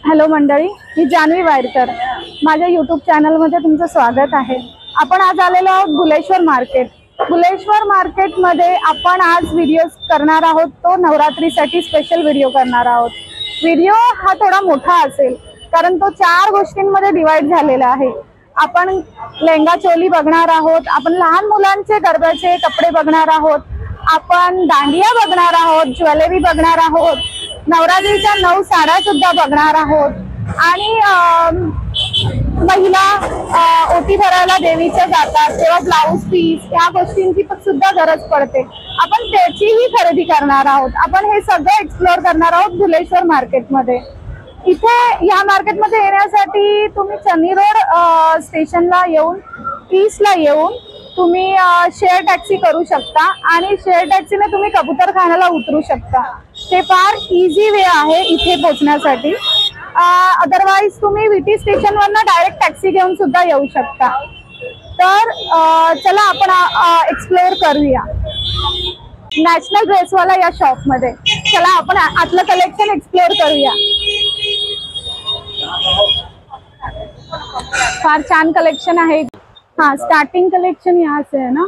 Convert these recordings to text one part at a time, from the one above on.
Hello मंडळी, मी जान्हवी वायरकर. माझ्या YouTube चॅनलमध्ये तुमचं स्वागत आहे. आपण आज आलेलो आहोत भुलेश्वर मार्केट. भुलेश्वर मार्केटमध्ये आपण आज व्हिडिओ करणार आहोत. तो नवरात्रीसाठी स्पेशल व्हिडिओ करणार आहोत. व्हिडिओ हा थोडा मोठा असेल कारण तो 4 गोष्टींमध्ये डिवाइड झालेला आहे. आपण लेहंगा चोली बघणार आहोत, आपण लहान मुलांचे गरब्याचे कपडे बघणार आहोत, आपण दांडिया बघणार आहोत, ज्वेलरी बघणार आहोत, नवरात्रीच्या 9 साड्या सुद्धा बघणार आहोत आणि महिला ओटी भरायला देवीच्या जातात तेव्हा ब्लाऊज पीस या गोष्टींची सुद्धा गरज पडते. आपण त्याचीही खरेदी करणार आहोत. आपण हे सगळं एक्सप्लोर करणार आहोत भुलेश्वर मार्केटमध्ये. इथे या मार्केटमध्ये येण्यासाठी तुम्ही चन्नी रोड स्टेशनला येऊन ईस्टला येऊन तुम्ही शेअर टॅक्सी करू शकता आणि शेअर टॅक्सीने तुम्ही कबूतरखान्याला उतरू शकता. ते फार इझी वे आहे इथे पोहोचण्यासाठी. अदरवाइज तुम्ही विटी स्टेशनवरनं डायरेक्ट टॅक्सी घेऊन सुद्धा येऊ शकता. तर चला आपण एक्सप्लोर करूया नॅशनल ड्रेसवाला या शॉपमध्ये. चला आपण आतलं कलेक्शन एक्सप्लोर करूया. फार छान कलेक्शन आहे. हाँ, स्टार्टिंग कलेक्शन यहाँ से है ना?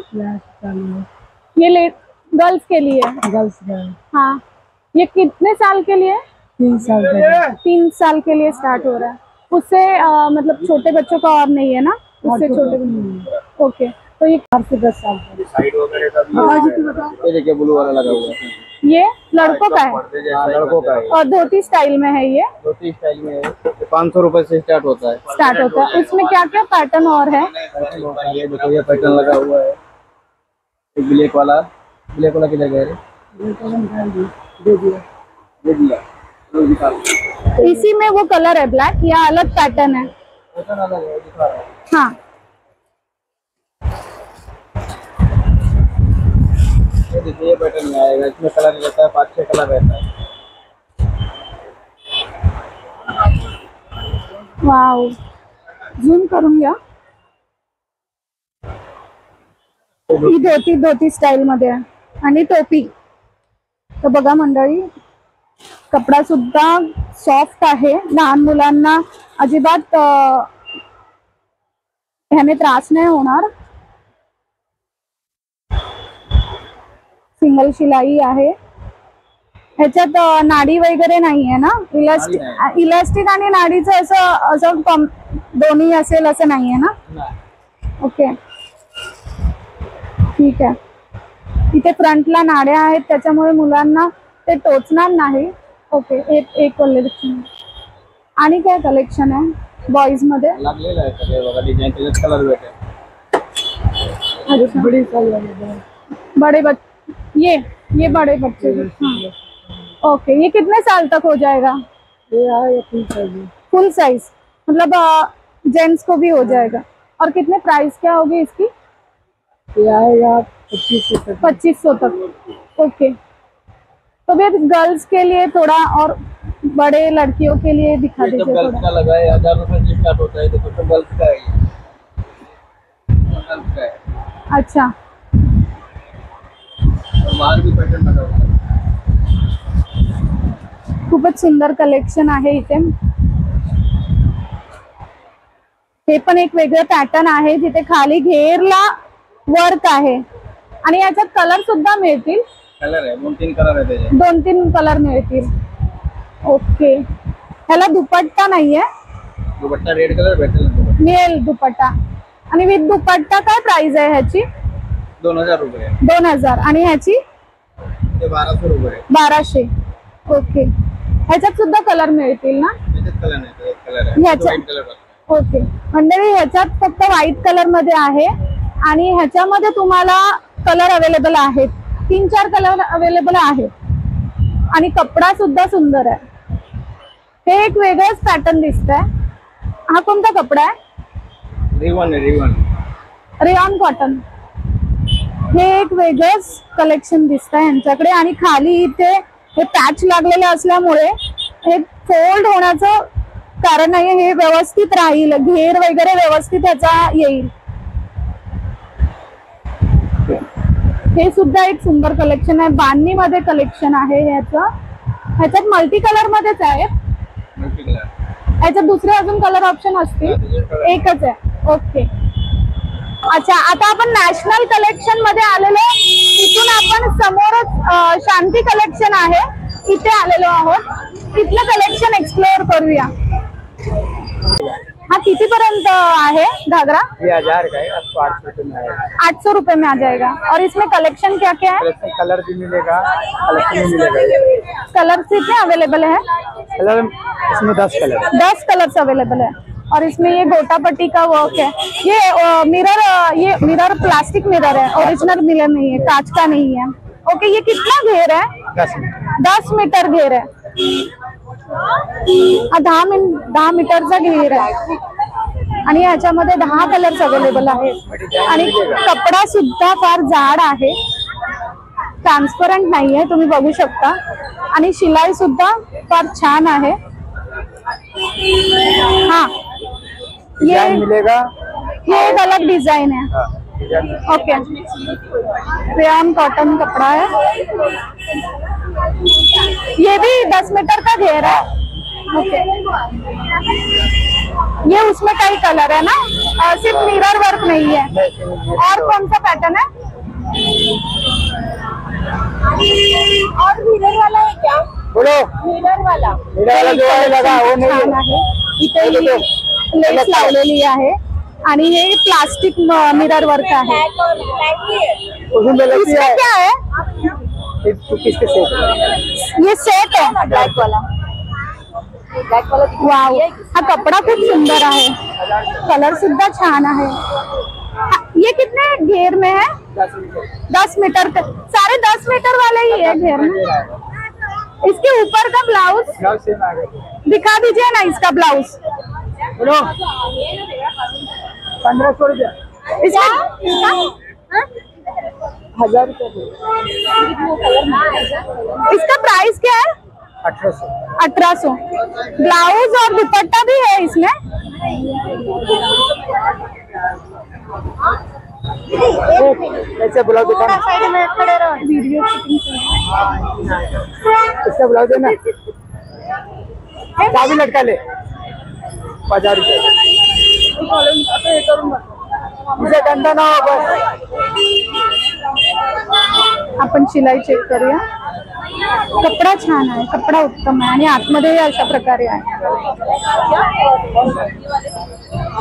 ये गर्ल्स के लिए. गर्ल्स. हाँ, ये कितने साल के लिए? 3 साल के. 3 साल के लिए स्टार्ट हो रहा है. उससे मतलब छोटे बच्चों का और नहीं है ना? उससे छोटे. ओके, तो ये 4 से 10 साल का. साइड वगैरह ये देखिए ब्लू वाला लगा हुआ है. ये लड़कों का है. लड़कों का है और धोती स्टाइल में है. ये धोती स्टाइल में है. 500 रुपए से स्टार्ट होता है. उसमें क्या क्या पैटर्न और है? ये देखो ये पैटर्न लगा हुआ है. एक ब्लैक वाला किधर गया? दे दिया. इसी में वो कलर है ब्लैक या अलग पैटर्न है? पैटर्न अलग है, दिखा रहा है. हाँ, ये देखिए ये पैटर्न में आएगा. इसमें कलर रहता है, 5-6 कलर रहता है. वाव, झूम करून घ्या. ही धोती स्टाईल मध्ये आहे आणि टोपी. तर बघा मंडळी, कपडा सुद्धा सॉफ्ट आहे. लहान मुलांना अजिबात ह्याने त्रास नाही होणार. सिंगल शिलाई आहे. ह्याच्यात नाडी वगैरे नाहीये ना? इलास्टिक आणि नाडीचं असं दोन्ही असेल असं नाहीये ना? ओके, ठीक आहे. इथे फ्रंटला नाड्या आहेत त्याच्यामुळे मुलांना ते टोचणार नाही. ओके, एक कलेक्शन. आणि काय कलेक्शन आहे बॉईज मध्ये? लागलेला आहे सगळे बघा डिझाइन. त्याच्यात कलर भेटेल. अच्छा, बड़े बच्चे. ये बड़े बच्चे. हाँ, ओके. ये कितने साल तक हो जाएगा? ये है फुल साइज मतलब जेंट्स को भी हो जाएगा. और कितने प्राइस क्या होगी इसकी? ये आएगा 2500 तक. ओके, तो फिर गर्ल्स के लिए थोड़ा और बड़े लड़कियों के लिए दिखा ये दीजिए सब गर्ल्स थोड़ा. का लगा है. 1000 रुपए से स्टार्ट होता है. देखो सब गर्ल्स का है. गर्ल्स का है. अच्छा, बाहर भी पैटर्न लगा हुआ है. खूपच सुंदर कलेक्शन आहे इथे. हे पण एक वेगळं पॅटर्न आहे जिथे खाली घेरला वर्क आहे आणि याच्यात कलर सुद्धा मिळतील. कलर आहे 2-3 कलर आहे त्याचे. 2-3 कलर मिळतील. ओके, ह्याला दुपट्टा नाहीये? दुपट्टा रेड कलर भेटेल. मिळेल दुपट्टा. आणि विथ दुपट्टा काय प्राइस आहे ह्याची? 2000 रुपये. 2000. आणि ह्याची? ते 1200 रुपये. 1200. ओके, ह्याच्यात सुद्धा कलर मिळतील ना? त्याच्यात कलर नाही. एक कलर आहे ह्याच्यात. White colour. ओके मंडळी, ह्याच्यात फक्त व्हाईट कलर मध्ये आहे आणि ह्याच्यामध्ये तुम्हाला कलर अवेलेबल आहेत. 3-4 कलर अवेलेबल आहेत आणि कपडा सुद्धा सुंदर आहे. हे एक वेगळंच पॅटर्न दिसतंय. हा कोणता कपडा आहे? रिवन आहे. Rayon cotton. हे एक वेगळंच कलेक्शन दिसतंय यांच्याकडे आणि खाली इथे हे पॅच लागलेले असल्यामुळे हे फोल्ड होण्याचं कारण नाही. हे व्यवस्थित राहील. घेर वगैरे व्यवस्थित ह्याचा येईल. हे सुद्धा एक सुंदर कलेक्शन आहे. बांधणी मध्ये कलेक्शन आहे ह्याचं. ह्याच्यात मल्टी कलर मध्येच आहे. Multi colour. याच्यात दुसरे अजून कलर ऑप्शन असतील? एकच आहे. ओके. अच्छा, आता आपण नॅशनल कलेक्शन मध्ये आलेलो. इथून आपण समोरच शांती कलेक्शन आहे, इथे आलेलो आहोत. तिथलं कलेक्शन एक्सप्लोअर करूया. हाँ, किती पर्यंत आहे घाघरा? ये 1000 का है, आपको 800 रुपये में आएगा। 800 रुपए में आ जाएगा। और इसमें कलेक्शन क्या क्या है? कलर भी मिलेगा, कलेक्शन भी मिलेगा। कलर कितने अवेलेबल है? कलर इसमें 10 कलर है। 10 कलर्स अवेलेबल है। और इसमें ये गोटापट्टी का वर्क है। ये मिरर प्लास्टिक मिरर है, ओरिजिनल मिरर नहीं है, कांच का नहीं है। ओके, ये कितना घेर है? 10 मीटर घेर है। 10 मीटरचा घेर आहे आणि याच्यामध्ये 10 कलर्स अवेलेबल आहेत. आणि कपडा सुद्धा फार जाड आहे, ट्रान्सपरंट नाहीये, तुम्ही बघू शकता. आणि शिलाई सुद्धा फार छान आहे. हाँ, ये मिलेगा, ये एक अलग डिजाइन है. ओके, रेयन कॉटन कपड़ा है. ये भी 10 मीटर का घेर है. ओके, ये उसमें कई कलर है ना, सिर्फ मिरर वर्क नहीं है. और कौन सा पैटर्न है? और मिरर वाला है क्या? बोलो। मिरर वाला जो आहे लगा वो नहीं है। इथे लेस लावलेली आहे आणि हे प्लास्टिक मिरर वर्क आहे. इसमें क्या है? ये सेट है ब्लैक वाला. वाव, हा कपडा खूप सुंदर आहे, कलर सुद्धा छान आहे. ये कितने घेर में है? 10 मीटर का. सारे 10 मीटर वाले ही है घेर में. इसके ऊपर का ब्लाउज दिखा दीजिए ना, इसका ब्लाउज. 1500 रुपया। इसका 1000 रुपये। इसका प्राइस क्या है? 1800। 1800। ब्लाउज और दुपट्टा भी है इसमें? ऐसे ब्लाउज दिखाना, वीडियो शूटिंग इसका ब्लाउज है ना, चाबी लटका ले, 1000 रुपये। इसे गंदा ना हो बस. आपण शिलाई चेक करूया. कपडा छान आहे, कपडा उत्तम आहे आणि आतमध्ये अशा प्रकारे आहे.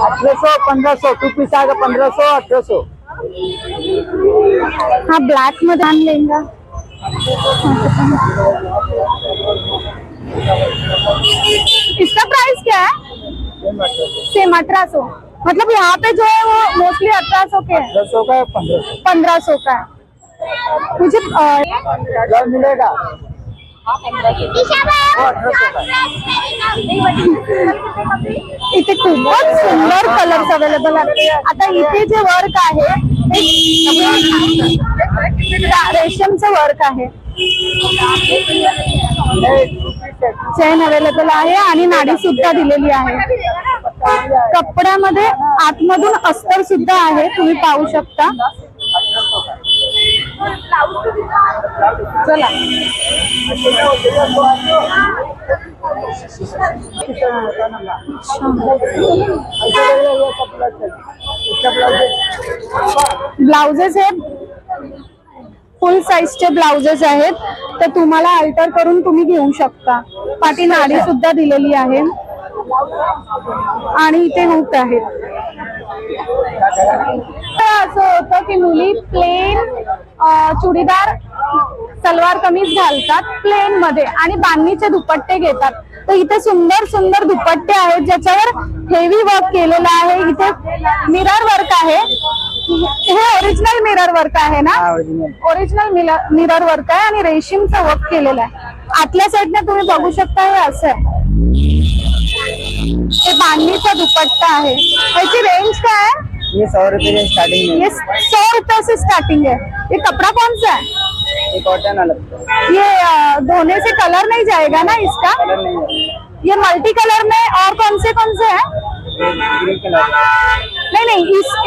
1800, 1500, 2 पीस आएगा 1500, 1800। हा ब्लॅक मध्ये आण लेंगा. इसका प्राइस क्या है? सेम 1800. मतलब यहाँ पे जो है वो मोस्टली 1800 के है. 1800 का है, 1500 1500 का है. मुझे मिलेगा। इथे खूपच सुंदर कलर्स अवेलेबल आहेत. आता इथे जे वर्क आहे ते रेशमचं वर्क आहे. चेन अवेलेबल आहे आणि नाडी सुद्धा दिलेली आहे. कपड्यामध्ये आतमधून अस्तर सुद्धा आहे, तुम्ही पाहू शकता. चला ब्लाउजेस आहेत, फुल साईजचे ब्लाउजेस आहेत, तर तुम्हाला अल्टर करून तुम्ही घेऊ शकता. पाठी नाडी सुद्धा दिलेली आहे आणि इथे हुक आहेत. असं होतं की मुली प्लेन चुडीदार सलवार कमीज घालतात प्लेन मध्ये आणि बांधणीचे दुपट्टे घेतात. तर इथे सुंदर सुंदर दुपट्टे आहेत ज्याच्यावर हेवी वर्क केलेलं आहे. इथे मिरर वर्क आहे. हे ओरिजिनल मिरर वर्क आहे ना? ओरिजिनल मिरर वर्क आहे आणि रेशीमचं वर्क केलेलं आहे. आतल्या साईडने तुम्ही बघू शकता हे असं आहे. हे बांधणीचा दुपट्टा आहे. याची रेंज काय आहे? ये 100 रुपए से स्टार्टिंग है। ये 100 रुपए से स्टार्टिंग है। ये कपड़ा कौन सा है? ये कॉटन वाला। ये धोने से कलर नहीं जाएगा ना इसका? कलर नहीं है। ये मल्टी कलर में और कौन से है? Green colour. नहीं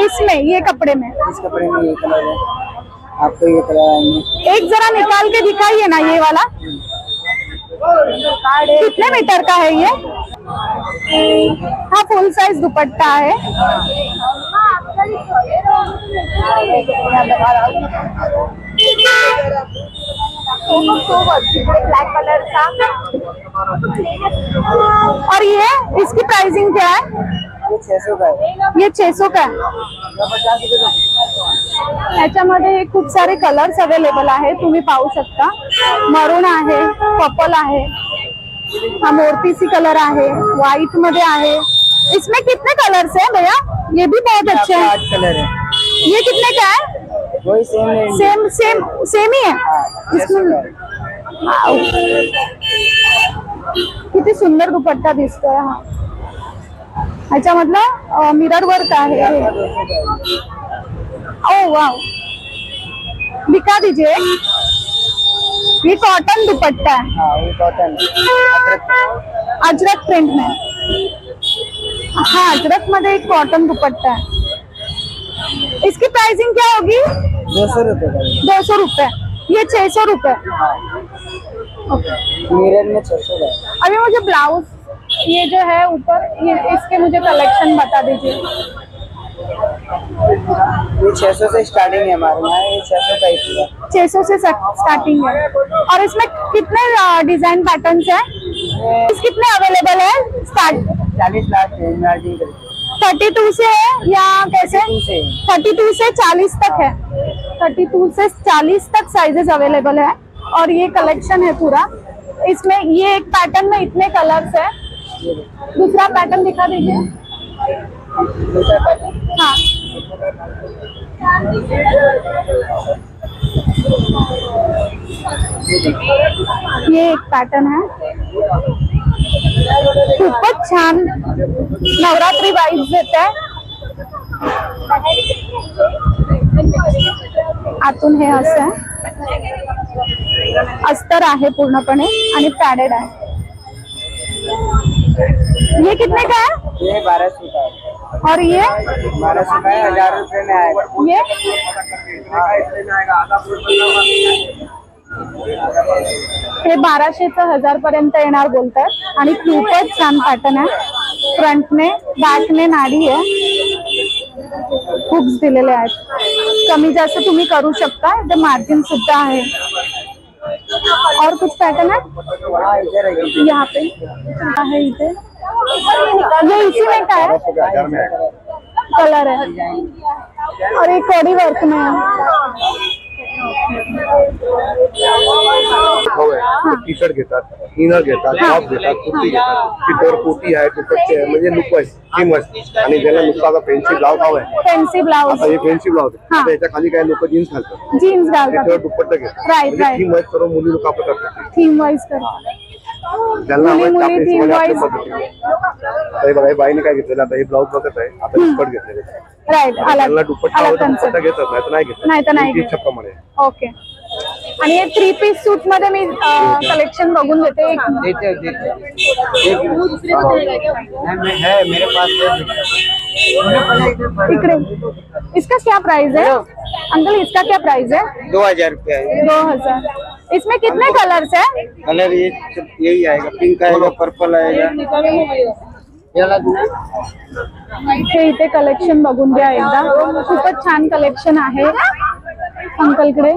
इसमें ये कपड़े में। इस कपड़े में ये कलर है, आपको ये कलर आएंगे। एक जरा निकाल के दिखाइए ना ये वाला। कितने मीटर का है ये? हा फुल साइज दुपट्टा आहे. ब्लैक कलर का. और ये इसकी प्राइसिंग क्या है? ये 600 का है. ये 600 का है. याच्यामध्ये हे खूप सारे कलर्स अवेलेबल आहे, तुम्ही पाहू शकता. मरून आहे, पर्पल आहे, हा मोरपीसी कलर आहे, व्हाइट मध्ये आहे. इसमें कितने कलर्स हैं भैया? ये भी बहुत अच्छे हैं. 8 कलर है. ये कितने का है? वही सेम है. सेम ही है. इसमें वाव. किती सुंदर दुपट्टा दिसतोय हा. ह्याच्यामधलं मिरर वर्क आहे. ओ वाव, दिखा दीजिए. ये कॉटन दुपट्टा है. हाँ वो कॉटन अजरक प्रिंट में. हाँ, अजरक मध्ये एक कॉटन दुपट्टा है. इसकी प्राइसिंग क्या होगी? 200 रुपए का. 200 रुपए. ये 600 रुपए. मिरर में 600 का है. अभी मुझे ब्लाउज ये जो है ऊपर, ये इसके मुझे कलेक्शन बता दीजिए. ये 600 से स्टार्टिंग है हमारे यहाँ. ये 600 का ही पूरा. 600 से स्टार्टिंग है. और इसमें कितने डिजाइन पैटर्न्स हैं? इस कितने अवेलेबल है? स्टार्ट 40 लाख है मार्जिन करके. 32 से है या कैसे? 32 से. 32 से 40 तक है. 32 से 40 तक साइजेस अवेलेबल है. और ये कलेक्शन है पूरा. इसमें ये एक पैटर्न में इतने कलर्स है. दूसरा पैटर्न दिखा दीजिए. हाँ, ये एक पैटर्न है. खूपच छान नवरात्री वाइब्स देत आहे. आतून हे असं आहे. अस्तर आहे पूर्णपणे आणि पॅडेड आहे. ये कितने का है? ये 1200 का है. और ये 1200 का है. 1000 रुपए में आएगा. ये हे 1200 1000 पर्यंत येणार बोलतात. आणि खूपच छान पॅटर्न आहे. फ्रंटने बॅकने नाडी आहे. हुक्स दिलेले आहेत. कमी जास्त तुम्ही करू शकता. इथे मार्जिन सुद्धा आहे. और कुछ पैटर्न है हाँ इधर है. यहाँ पे है. इधर ये इसी में का है कलर है. और एक कॉडी वर्क में है. टी शर्ट घेतात, इनर घेतात, टॉप घेतात, कुर्ती घेतात. पिठोर कोटी आहे, दुपट्टे आहे, म्हणजे लुक वाईज थीम वाईज. आणि ज्याला नुसता आता फॅन्सी ब्लाउज हवा आहे, फॅन्सी ब्लाउज, आता हे फॅन्सी ब्लाउज आहे. आता याच्या खाली काही लोक जीन्स घालतात, जीन्स घालतात, त्याच्यावर दुपट्टा घेतात. Right right. थीम वाईज सर्व मुली लोक आपलं करतात. थीम वाईज करतात. ज्यांना मुली आवडतं मुली आपल्या थीम हिशोबाने वाईज. आपल्या पद्धतीने. आता हे बघा, हे बाईने काय घेतलेलं, आता हे ब्लाउज बघत आहे, आता दुपट घेतलेलं आहे. राईट. ज्यांना अलग दुपट्टा अलग आवडतो कन्सेप्ट. दुपट्टा घेतात, नाही तर नाही घेतात. नाही तर नाही ती घेत. छप्पामध्ये. ओके. आणि हे 3 पीस सूट मध्ये मी कलेक्शन बघून देते. एक है मेरे पास. इकडे. इसका क्या प्राइस है अंकल? इसका क्या प्राइस है? 2000 रुपया है. 2000. इसमें कितने कलर्स है? कलर ये यही आएगा. पिंक आएगा, पर्पल आएगा. हे इथे कलेक्शन बघून द्या एकदा. खूपच छान कलेक्शन आहे अंकलकडे.